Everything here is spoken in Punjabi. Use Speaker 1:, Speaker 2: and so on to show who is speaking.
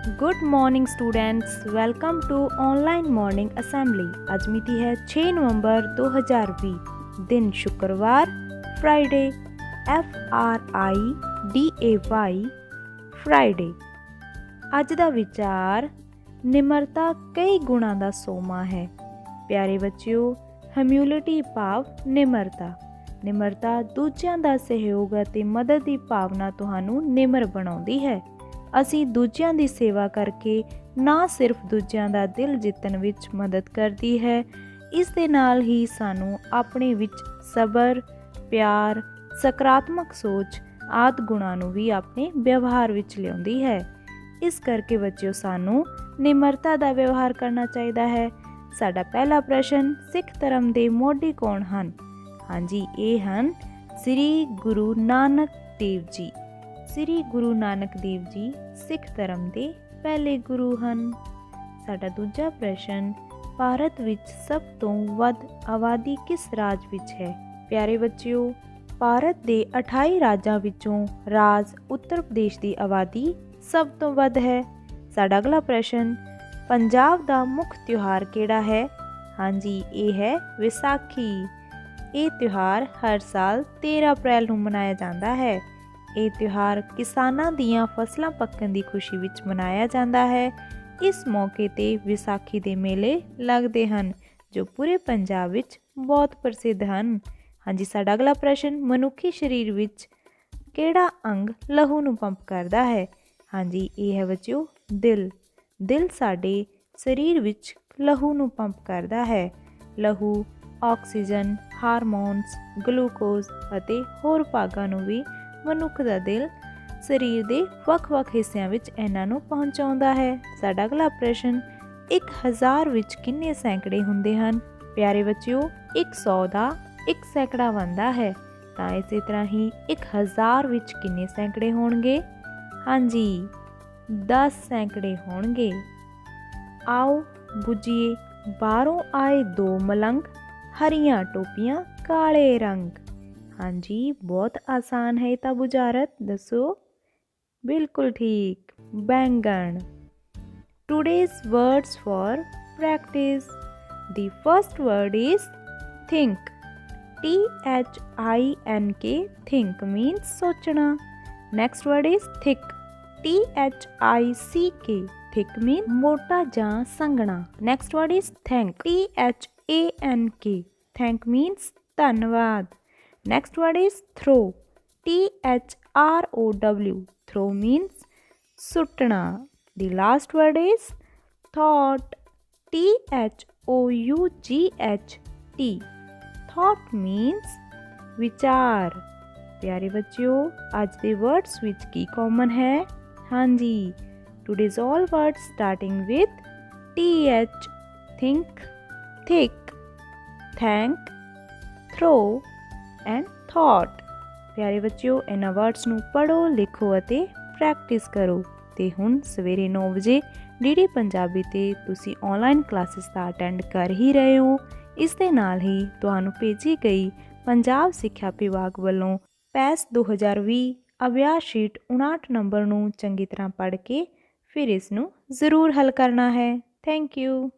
Speaker 1: Good morning students, welcome to online morning assembly. आज मिति है 6 नवंबर 2020, दिन शुक्रवार, फ्राइडे, FRIDAY फ्राइडे। अज दा विचार निमरता कई गुणां दा सोमा है। प्यारे बच्चों, ह्यूमिलिटी भाव निमरता दूजिਆਂ ਦਾ सहयोग ਅਤੇ मदद की भावना ਤੁਹਾਨੂੰ ਨਿਮਰ ਬਣਾਉਂਦੀ ਹੈ। ਅਸੀਂ ਦੂਜਿਆਂ ਦੀ ਸੇਵਾ ਕਰਕੇ ਨਾ ਸਿਰਫ ਦੂਜਿਆਂ ਦਾ ਦਿਲ ਜਿੱਤਣ ਵਿੱਚ ਮਦਦ ਕਰਦੀ ਹੈ, ਇਸ ਦੇ ਨਾਲ ਹੀ ਸਾਨੂੰ ਆਪਣੇ ਵਿੱਚ ਸਬਰ, ਪਿਆਰ, ਸਕਾਰਾਤਮਕ ਸੋਚ ਆਦਿ ਗੁਣਾਂ ਨੂੰ ਵੀ ਆਪਣੇ ਵਿਵਹਾਰ ਵਿੱਚ ਲਿਆਉਂਦੀ ਹੈ। ਇਸ ਕਰਕੇ ਬੱਚਿਓ ਸਾਨੂੰ ਨਿਮਰਤਾ ਦਾ ਵਿਵਹਾਰ ਕਰਨਾ ਚਾਹੀਦਾ ਹੈ। ਸਾਡਾ ਪਹਿਲਾ ਪ੍ਰਸ਼ਨ, ਸਿੱਖ ਧਰਮ ਦੇ ਮੋਢੀ ਕੌਣ ਹਨ? ਹਾਂਜੀ, ਇਹ ਹਨ ਸ੍ਰੀ ਗੁਰੂ ਨਾਨਕ ਦੇਵ ਜੀ। ਸ੍ਰੀ ਗੁਰੂ ਨਾਨਕ ਦੇਵ ਜੀ ਸਿੱਖ ਧਰਮ ਦੇ ਪਹਿਲੇ ਗੁਰੂ ਹਨ। ਸਾਡਾ ਦੂਜਾ ਪ੍ਰਸ਼ਨ, ਭਾਰਤ ਵਿੱਚ ਸਭ ਤੋਂ ਵੱਧ ਆਬਾਦੀ ਕਿਸ ਰਾਜ ਵਿੱਚ ਹੈ? ਪਿਆਰੇ ਬੱਚਿਓ, ਭਾਰਤ ਦੇ 28 ਰਾਜਾਂ ਵਿੱਚੋਂ ਰਾਜ ਉੱਤਰ ਪ੍ਰਦੇਸ਼ ਦੀ ਆਬਾਦੀ ਸਭ ਤੋਂ ਵੱਧ ਹੈ। ਸਾਡਾ ਅਗਲਾ ਪ੍ਰਸ਼ਨ, ਪੰਜਾਬ ਦਾ ਮੁੱਖ ਤਿਉਹਾਰ ਕਿਹੜਾ ਹੈ? ਹਾਂਜੀ, ਇਹ ਹੈ ਵਿਸਾਖੀ। ਇਹ ਤਿਉਹਾਰ ਹਰ ਸਾਲ 13 ਅਪ੍ਰੈਲ ਨੂੰ ਮਨਾਇਆ ਜਾਂਦਾ ਹੈ। ਇਹ ਤਿਉਹਾਰ ਕਿਸਾਨਾਂ ਦੀਆਂ ਫਸਲਾਂ ਪੱਕਣ ਦੀ ਖੁਸ਼ੀ ਵਿੱਚ ਮਨਾਇਆ ਜਾਂਦਾ ਹੈ। ਇਸ ਮੌਕੇ 'ਤੇ ਵਿਸਾਖੀ ਦੇ ਮੇਲੇ ਲੱਗਦੇ ਹਨ, ਜੋ ਪੂਰੇ ਪੰਜਾਬ ਵਿੱਚ ਬਹੁਤ ਪ੍ਰਸਿੱਧ ਹਨ। ਹਾਂਜੀ, ਸਾਡਾ ਅਗਲਾ ਪ੍ਰਸ਼ਨ, ਮਨੁੱਖੀ ਸਰੀਰ ਵਿੱਚ ਕਿਹੜਾ ਅੰਗ ਲਹੂ ਨੂੰ ਪੰਪ ਕਰਦਾ ਹੈ? ਹਾਂਜੀ, ਇਹ ਹੈ ਬੱਚਿਓ ਦਿਲ। ਦਿਲ ਸਾਡੇ ਸਰੀਰ ਵਿੱਚ ਲਹੂ ਨੂੰ ਪੰਪ ਕਰਦਾ ਹੈ। ਲਹੂ ਆਕਸੀਜਨ, ਹਾਰਮੋਨਸ, ਗਲੂਕੋਜ਼ ਅਤੇ ਹੋਰ ਭਾਗਾਂ ਨੂੰ ਵੀ ਮਨੁੱਖ ਦਾ ਦਿਲ ਸਰੀਰ ਦੇ ਵੱਖ-ਵੱਖ ਹਿੱਸਿਆਂ ਵਿੱਚ ਇਹਨਾਂ ਨੂੰ ਪਹੁੰਚਾਉਂਦਾ ਹੈ। ਸਾਡਾ ਅਗਲਾ ਪ੍ਰਸ਼ਨ, 1000 ਵਿੱਚ ਕਿੰਨੇ ਸੈਂਕੜੇ ਹੁੰਦੇ ਹਨ? ਪਿਆਰੇ ਬੱਚਿਓ, 100 ਦਾ 1 ਸੈਂਕੜਾ ਬਣਦਾ ਹੈ, ਤਾਂ ਇਸੇ ਤਰ੍ਹਾਂ ਹੀ 1000 ਵਿੱਚ ਕਿੰਨੇ ਸੈਂਕੜੇ ਹੋਣਗੇ? ਹਾਂਜੀ, 10 ਸੈਂਕੜੇ ਹੋਣਗੇ। ਆਓ ਬੁੱਝੀਏ, ਬਾਹਰੋਂ ਆਏ ਦੋ ਮਲੰਗ, ਹਰੀਆਂ ਟੋਪੀਆਂ ਕਾਲੇ ਰੰਗ। ਹਾਂਜੀ, ਬਹੁਤ ਆਸਾਨ ਹੈ ਤਾਂ ਬੁਝਾਰਤ ਦੱਸੋ। ਬਿਲਕੁਲ ਠੀਕ, ਬੈਂਗਣ। Today's words for practice. The first word is think. THINK. Think means सोचना. Next word is thick. THICK. Thick means मोटा ਜਾਂ ਸੰਘਣਾ. Next word is thank. THANK. Thank means ਧੰਨਵਾਦ. Next word is throw. THROW. Throw means ਸੁੱਟਣਾ. The last word is thought. THOUGHT. Thought means ਵਿਚਾਰ। ਪਿਆਰੇ ਬੱਚਿਓ, ਅੱਜ ਦੇ ਵਰਡਸ ਵਿੱਚ ਕੀ ਕਾਮਨ ਹੈ? ਹਾਂਜੀ, today's all words starting with TH. think, thick, thank, throw and thought। ਪਿਆਰੇ ਬੱਚਿਓ, ਇਹਨਾਂ ਵਰਡਸ ਨੂੰ ਪੜ੍ਹੋ, ਲਿਖੋ ਅਤੇ ਪ੍ਰੈਕਟਿਸ ਕਰੋ। ਤੇ ਹੁਣ ਸਵੇਰੇ 9 ਵਜੇ ਡੀਡੀ ਪੰਜਾਬੀ 'ਤੇ ਤੁਸੀਂ ਆਨਲਾਈਨ ਕਲਾਸਿਸ ਤਾਂ ਅਟੈਂਡ ਕਰ ਹੀ ਰਹੇ ਹੋ। ਇਸ ਦੇ ਨਾਲ ਹੀ ਤੁਹਾਨੂੰ ਭੇਜੀ ਗਈ ਪੰਜਾਬ ਸਿੱਖਿਆ ਵਿਭਾਗ ਵੱਲੋਂ ਪੈਸ 2020 ਅਭਿਆਸ ਸ਼ੀਟ 59 ਨੰਬਰ ਨੂੰ ਚੰਗੀ ਤਰ੍ਹਾਂ ਪੜ੍ਹ ਕੇ ਫਿਰ ਇਸ ਨੂੰ ਜ਼ਰੂਰ ਹੱਲ ਕਰਨਾ ਹੈ। Thank you.